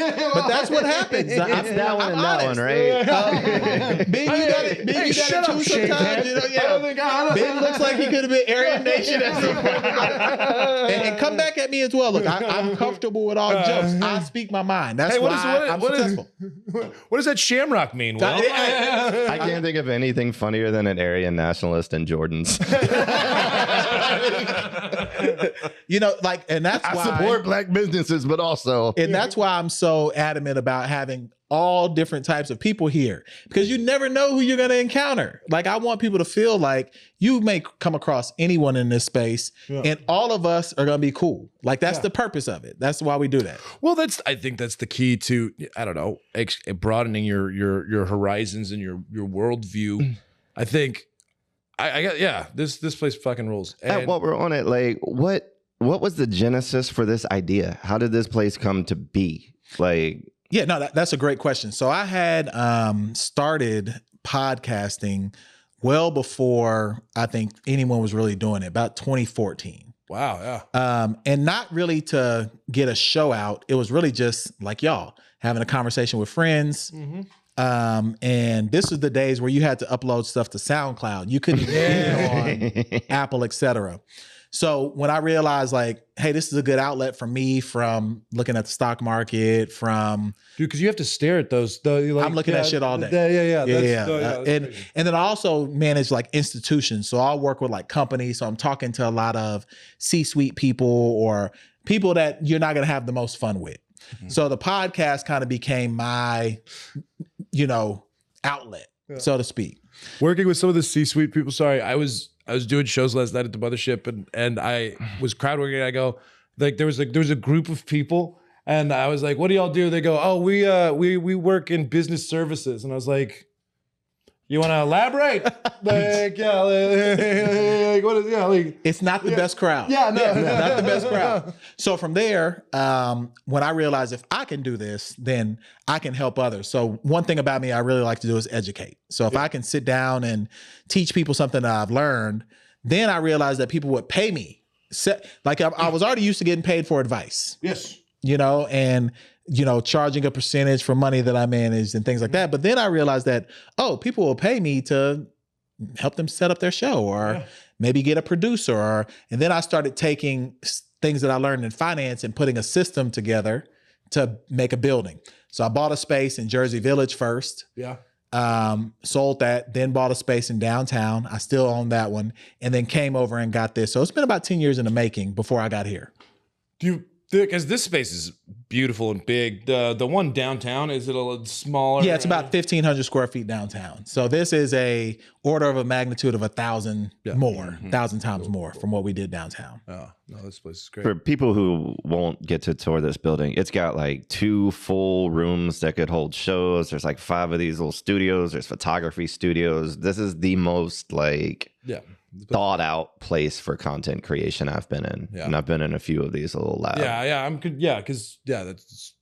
that's what happens. It's that one and that one, right? Ben, you got it. Ben, you got it too sometimes. You know, yeah. Ben looks like he could have been Aryan Nation at some point. And come back at me as well. Look, I'm comfortable with all jokes. I speak my mind. That's why I'm successful. What does that shamrock mean? Will? I can't think of anything funnier than an Aryan nationalist in Jordans. And that's why I support black businesses, but also and that's why I'm so adamant about having all different types of people here, because you never know who you're going to encounter. Like, I want people to feel like you may come across anyone in this space and all of us are going to be cool. Like, that's the purpose of it. That's why we do that. Well, I think that's the key to, I don't know, broadening your horizons and your worldview. I think this place fucking rules. And while we're on it, like what was the genesis for this idea? How did this place come to be? Like, yeah, no, that's a great question. So I had started podcasting well before I think anyone was really doing it, about 2014. Wow. Yeah. And not really to get a show out. It was really just like y'all having a conversation with friends. And this was the days where you had to upload stuff to SoundCloud. You couldn't get on Apple, etc. So when I realized like, hey, this is a good outlet for me from looking at the stock market, from Dude, because you have to stare at those. I'm looking at shit all day. Yeah. And then I also manage like institutions. So I'll work with like companies. So I'm talking to a lot of C-suite people or people that you're not going to have the most fun with. So the podcast kind of became my, outlet, so to speak. Working with some of the C-suite people. Sorry, I was doing shows last night at the mothership, and I was crowd working. I go, like there was a group of people, and I was like, "What do y'all do?" They go, "Oh, we work in business services," and I was like, "You want to elaborate?" Like, yeah, like what is like? It's not the best crowd. Yeah, no, Not the best crowd. So from there, when I realized if I can do this, then I can help others. So one thing about me I really like to do is educate. So if I can sit down and teach people something that I've learned, then I realized that people would pay me. Like I was already used to getting paid for advice. Yes. And charging a percentage for money that I managed and things like that. But then I realized that, people will pay me to help them set up their show or maybe get a producer. And then I started taking things that I learned in finance and putting a system together to make a building. So I bought a space in Jersey Village first. Yeah. Sold that, then bought a space in downtown. I still own that one. And then came over and got this. So it's been about 10 years in the making before I got here. Because this space is beautiful and big. The one downtown, is it a little smaller? Yeah, it's about 1,500 square feet downtown. So this is a order of a magnitude of 1,000 more, 1,000 times more from what we did downtown. Oh, no, this place is great. For people who won't get to tour this building, it's got like 2 full rooms that could hold shows. There's like 5 of these little studios. There's photography studios. This is the most thought out place for content creation I've been in. And I've been in a few of these little labs. I'm good. That's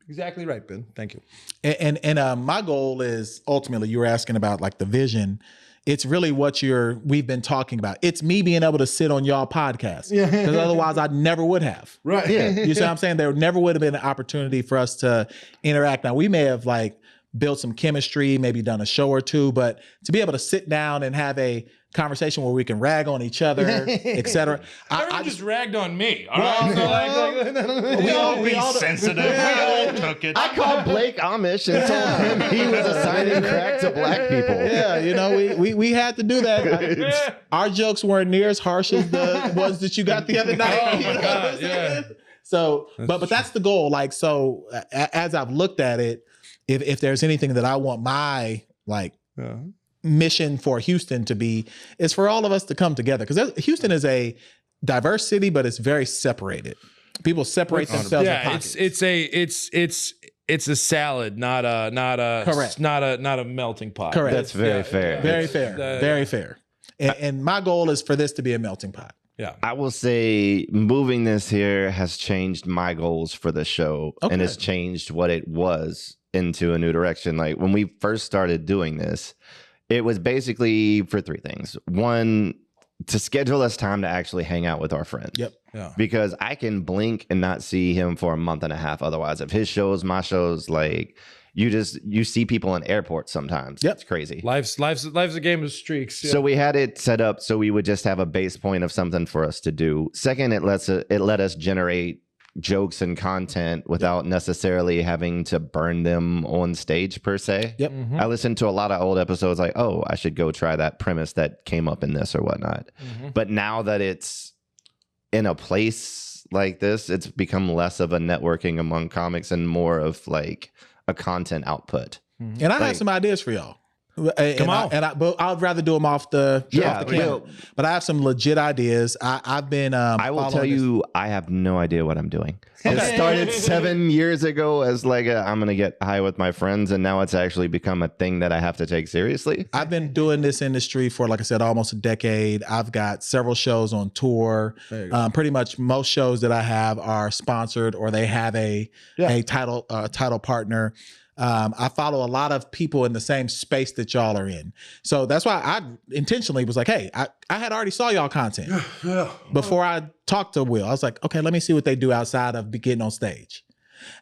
exactly right, Ben. Thank you. And my goal is ultimately, you were asking about like the vision. It's really what we've been talking about. It's me being able to sit on y'all podcast. Because otherwise I never would have. Right. Yeah. You see what I'm saying? There never would have been an opportunity for us to interact. Now we may have like built some chemistry, maybe done a show or two, but to be able to sit down and have a conversation where we can rag on each other, etc. I just ragged on me. All right. We all be sensitive. We all took it. I called Blake Amish and told him he was assigning crack to black people. Yeah, we had to do that. Our jokes weren't near as harsh as the ones that you got the other night. Oh my God, yeah. So, but that's the goal. Like, so as I've looked at it, if there's anything that I want my mission for Houston to be, is for all of us to come together, because Houston is a diverse city, but it's very separated. People separate themselves. Yeah, in pockets. It's a salad, not a correct, not a melting pot. Correct. That's very fair. Very fair. Very fair. And my goal is for this to be a melting pot. Yeah. I will say moving this here has changed my goals for the show, and it's changed what it was into a new direction. Like when we first started doing this, it was basically for 3 things. 1, to schedule us time to actually hang out with our friends. Yep. Yeah. Because I can blink and not see him for a month and a half. Otherwise, if his shows, my shows, like you see people in airports sometimes. Yep. It's crazy. Life's a game of streaks. Yeah. So we had it set up so we would just have a base point of something for us to do. Second, it let us generate jokes and content without necessarily having to burn them on stage per se. Yep. I listened to a lot of old episodes like, oh, I should go try that premise that came up in this or whatnot. But now that it's in a place like this, it's become less of a networking among comics and more of like a content output. And I have some ideas for y'all. Come on. But I'd rather do them off the camera. But I have some legit ideas. I've been. I will tell you, I have no idea what I'm doing. It started 7 years ago as like I'm gonna get high with my friends, and now it's actually become a thing that I have to take seriously. I've been doing this industry for, like I said, almost a decade. I've got several shows on tour. Pretty much most shows that I have are sponsored or they have a title partner. I follow a lot of people in the same space that y'all are in. So that's why I intentionally was like, hey, I had already saw y'all content before I talked to Will. I was like, okay, let me see what they do outside of getting on stage.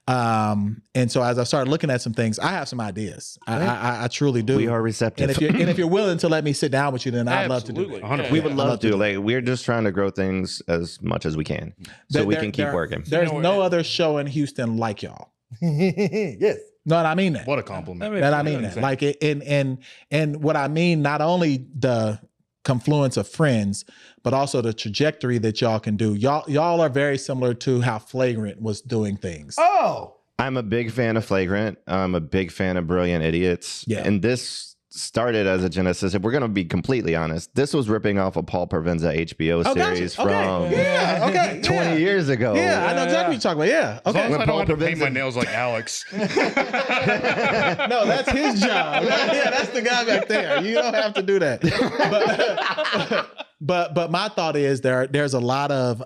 And so as I started looking at some things, I have some ideas. I truly do. We are receptive. And if you're willing to let me sit down with you, then I'd love to do it. We would love to. Like, we're just trying to grow things as much as we can so we can keep working. There's no other show in Houston like y'all. Yes. No, and I mean that. What a compliment. I mean that. Like, and what I mean, not only the confluence of friends, but also the trajectory that y'all can do. Y'all are very similar to how Flagrant was doing things. Oh, I'm a big fan of Flagrant. I'm a big fan of Brilliant Idiots. Yeah. And this started as a genesis. If we're going to be completely honest, this was ripping off a Paul Provenza HBO series from 20 years ago. Yeah, I know exactly what you're talking about. Yeah. As long Okay. as I don't have to paint my nails like Alex. No, that's his job. Yeah, that's the guy back there. You don't have to do that. But my thought is there's a lot of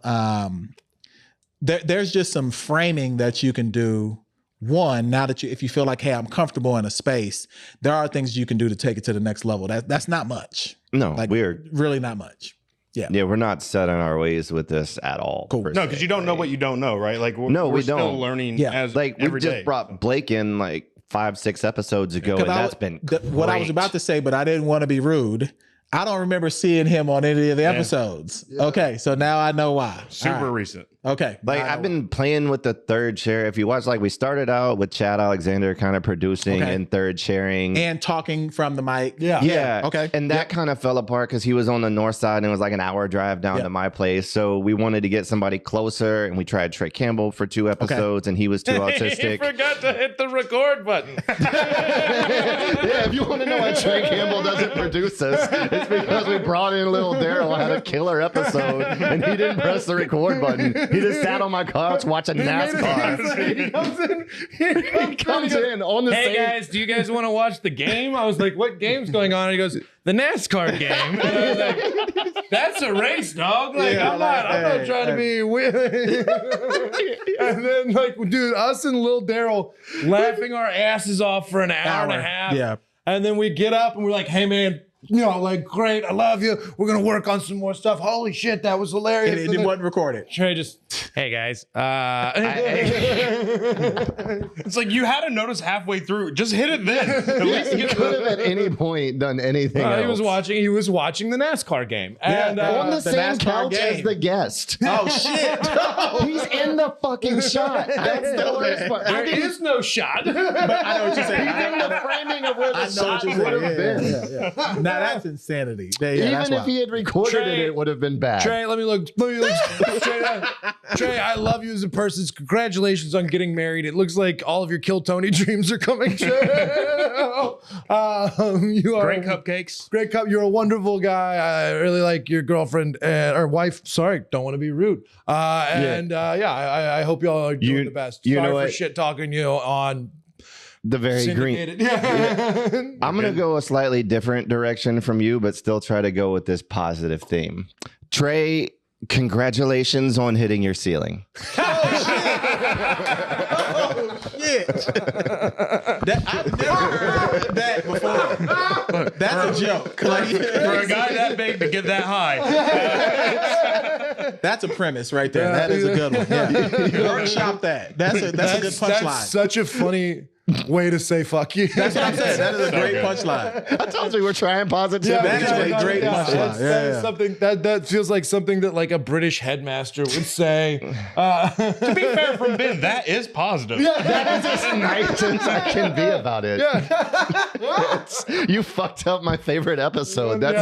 there's just some framing that you can do. One, now that if you feel like, hey, I'm comfortable in a space, there are things you can do to take it to the next level. That's not much. No, Like, we're really not much. Yeah. Yeah, we're not set on our ways with this at all. Cool. No, because you don't know what you don't know, right? Like, we're still don't. learning as Like, we every just day. brought Blake in like 5-6 episodes ago, and that's been what I was great. about to say, but I didn't want to be rude. I don't remember seeing him on any of the episodes. Yeah. Okay, so now I know why. Super recent. Okay. Like, I've been playing with the third share. If you watch, like, we started out with Chad Alexander kind of producing and third sharing. And talking from the mic. Yeah. Okay. And that kind of fell apart because he was on the north side and it was like an hour drive down to my place. So we wanted to get somebody closer, and we tried Trey Campbell for 2 episodes, and he was too autistic. He forgot to hit the record button. Yeah, if you want to know why Trey Campbell doesn't produce us, it's because we brought in little Daryl, had a killer episode, and he didn't press the record button. He just sat on my couch watching NASCAR. He comes in on the Hey same. guys, do you guys want to watch the game? I was like, what game's going on? And he goes, the NASCAR game. And I was like, that's a race, dog. Like, I'm not trying to be weird. And then, like, dude, us and Lil Daryl laughing our asses off for an hour and a half. Yeah. And then we get up and we're like, hey man, you know, like, great, I love you. We're gonna work on some more stuff. Holy shit, that was hilarious. And it wasn't recorded. Trey just, hey guys, It's like you had to notice halfway through. Just hit it then. At least He could have at any point done anything else. he was watching the NASCAR game. And on the the same NASCAR couch as game. the guest. Oh, shit. He's in the fucking shot. That's the worst part. there is no shot. But I know what you're saying. He's in the framing of where I the know shot what would you're have saying. been. Yeah. Now that's insanity. Yeah, Even that's if wild. he had recorded Trey- it would have been bad. Trey, let me look straight up. Trey, I love you as a person. Congratulations on getting married. It looks like all of your Kill Tony dreams are coming true. You are great cupcakes. Great cup. You're a wonderful guy. I really like your girlfriend or wife. Sorry, don't want to be rude. I hope y'all are doing the best. you Sorry know for what? shit talking you on The very green. syndicated. I'm going to go a slightly different direction from you, but still try to go with this positive theme. Trey, congratulations on hitting your ceiling. I've never heard that before. That's a joke. Like, For a guy that big to get that high. that's a premise right there. That is a good one. Yeah. Workshop that. That's a good punchline. That's such a funny way to say fuck you. That's what I'm saying. That is a great punchline. I told you we're trying positivity. that is a great punchline. That is something that feels like something that like a British headmaster would say. To be fair, from Ben, that is positive. That is as nice as I can be about it. You fucked up my favorite episode. That's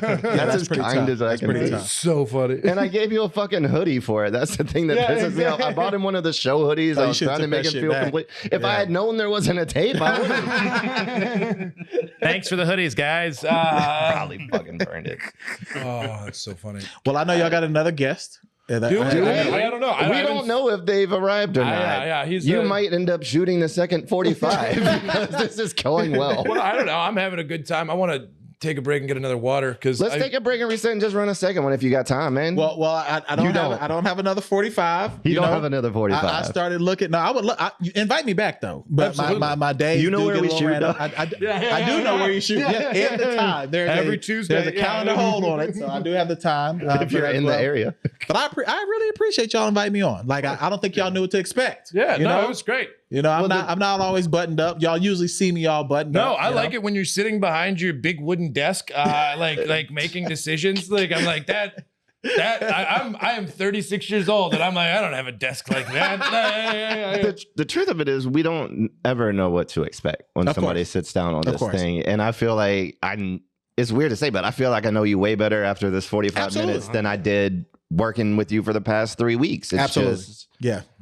as pretty kind tough. as I That's can pretty be. tough. So funny. And I gave you a fucking hoodie for it. That's the thing that pisses me off. I bought him one of the show hoodies. I you was should've trying to took make that him shit feel back. complete. If I had known there wasn't a tape, I would have Thanks for the hoodies, guys. probably fucking burned it. Oh, that's so funny. Well, I know y'all got another guest. Yeah, I don't know. We don't know if they've arrived or not. Yeah, he's you might end up shooting the second 45 because this is going well. Well, I don't know. I'm having a good time. I want to take a break and get another water because Let's take a break and reset and just run a second one if you got time, man. Well, I don't have another 45. You don't have another 45. I started looking. No, I would you invite me back though. But my days. You know do where get we a little shoot, random. though? I do know where you shoot. Yeah, and the time. Every Tuesday. There's a calendar hold on it, so I do have the time. if you're in the area. But I really appreciate y'all inviting me on. Like I don't think y'all knew what to expect. Yeah, you know? it was great. You know, I'm not always buttoned up. Y'all usually see me all buttoned up. No, I like it when you're sitting behind your big wooden desk, like making decisions. Like I'm like that. I am 36 years old, and I'm like, I don't have a desk like that. The truth of it is, we don't ever know what to expect when somebody sits down on this thing. And I feel like it's weird to say, but I feel like I know you way better after this 45 minutes than I did working with you for the past 3 weeks. It's just,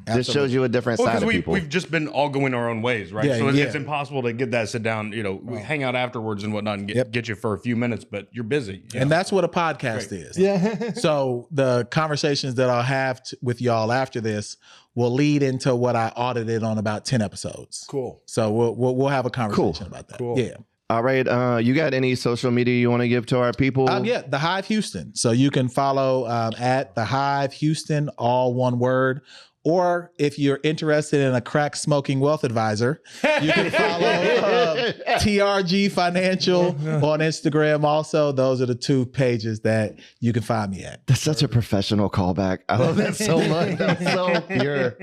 this shows you a different side of people. We've just been all going our own ways, right? Yeah, so it's impossible to get that sit down, we hang out afterwards and whatnot and get you for a few minutes, but you're busy. And that's what a podcast is. Yeah. So the conversations that I'll have with y'all after this will lead into what I audited on about 10 episodes. Cool. So we'll have a conversation about that. Cool. Yeah. All right. You got any social media you want to give to our people? The Hive Houston. So you can follow at the Hive Houston, all one word. Or if you're interested in a crack smoking wealth advisor, you can follow TRG Financial on Instagram. Also, those are the 2 pages that you can find me at. That's such a professional callback. I love that so much. That's so pure.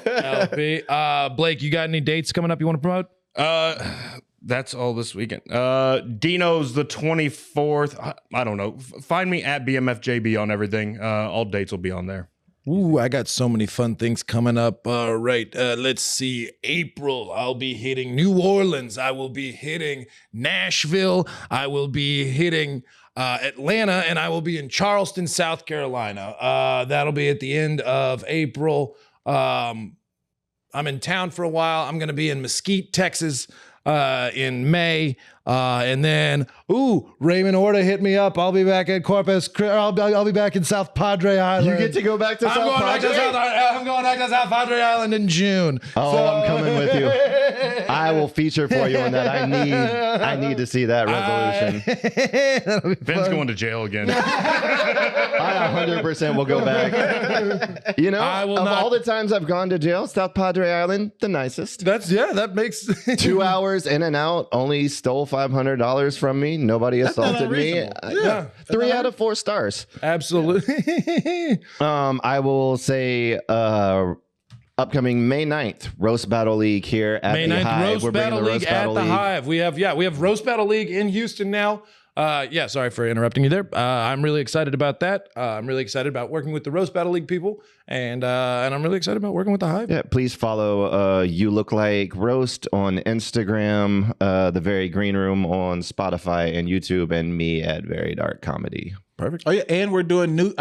LP. Blake, you got any dates coming up you want to promote? That's all this weekend. Dino's the 24th. I don't know. Find me at BMFJB on everything. All dates will be on there. Ooh, I got so many fun things coming up. All right, let's see. April, I'll be hitting New Orleans. I will be hitting Nashville. I will be hitting Atlanta, and I will be in Charleston, South Carolina. That'll be at the end of April. I'm in town for a while. I'm going to be in Mesquite, Texas in May. And then, Raymond Orta hit me up. I'll be back at Corpus. I'll be back in South Padre Island. You get to go back to South Padre? I'm going back to South Padre Island in June. I'm coming with you. I will feature for you on that. I need to see that resolution. Ben's going to jail again. I 100% will go back. You know, all the times I've gone to jail, South Padre Island, the nicest. That makes 2 hours in and out. Only stole $500 from me. Nobody assaulted me. 3 out of 4 stars. Absolutely. I will say upcoming May 9th, Roast Battle League here at May the 9th, Hive. Roast Battle League at the Hive. We have Roast Battle League in Houston now. Sorry for interrupting you there. I'm really excited about that. I'm really excited about working with the Roast Battle League people, and I'm really excited about working with the Hive. Yeah, please follow You Look Like Roast on Instagram, The Very Greenroom on Spotify and YouTube, and me at Very Dark Comedy. Perfect. Oh yeah, and we're doing new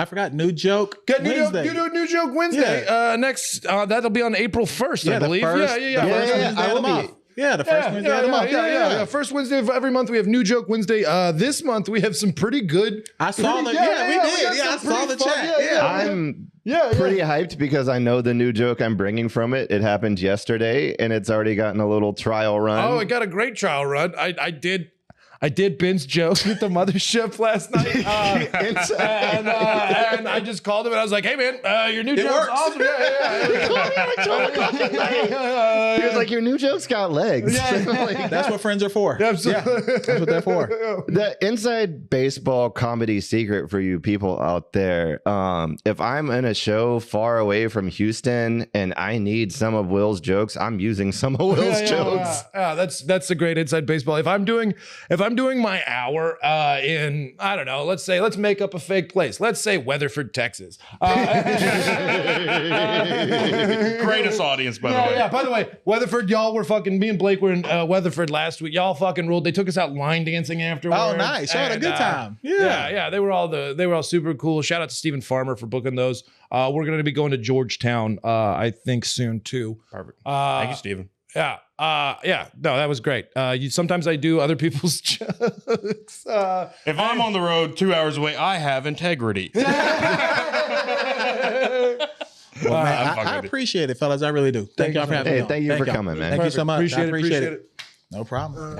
joke Wednesday. You do New Joke Wednesday. Next, that'll be on April 1st, I believe. First Wednesday of the month. Yeah, the first Wednesday of the month. Yeah. First Wednesday of every month we have New Joke Wednesday. This month we have some pretty good. I saw the I saw the chat. I'm pretty hyped because I know the new joke I'm bringing from it. It happened yesterday, and it's already gotten a little trial run. Oh, it got a great trial run. I did Ben's joke at the mothership last night, and I just called him and I was like, "Hey man, your new joke's works. awesome." He was like, "Your new joke's got legs." That's what friends are for. Absolutely. Yeah, that's what they're for. The inside baseball comedy secret for you people out there: if I'm in a show far away from Houston and I need some of Will's jokes, I'm using some of Will's jokes. That's a great inside baseball. If I'm doing my hour in, I don't know, let's make up a fake place. Let's say Weatherford, Texas. Greatest audience, by the way. Yeah, by the way, Weatherford, y'all were fucking, me and Blake were in Weatherford last week. Y'all fucking ruled. They took us out line dancing afterwards. Oh, nice. Y'all had a good time. Yeah. They were all super cool. Shout out to Stephen Farmer for booking those. We're going to be going to Georgetown, I think soon too. Perfect. Thank you, Stephen. Yeah. No, that was great. Sometimes I do other people's jokes. If I'm on the road 2 hours away, I have integrity. Well, man, I appreciate it, fellas. I really do. Thank y'all for having me on. Thank you for coming, man. Thank you so much. Appreciate I appreciate it. it. No problem.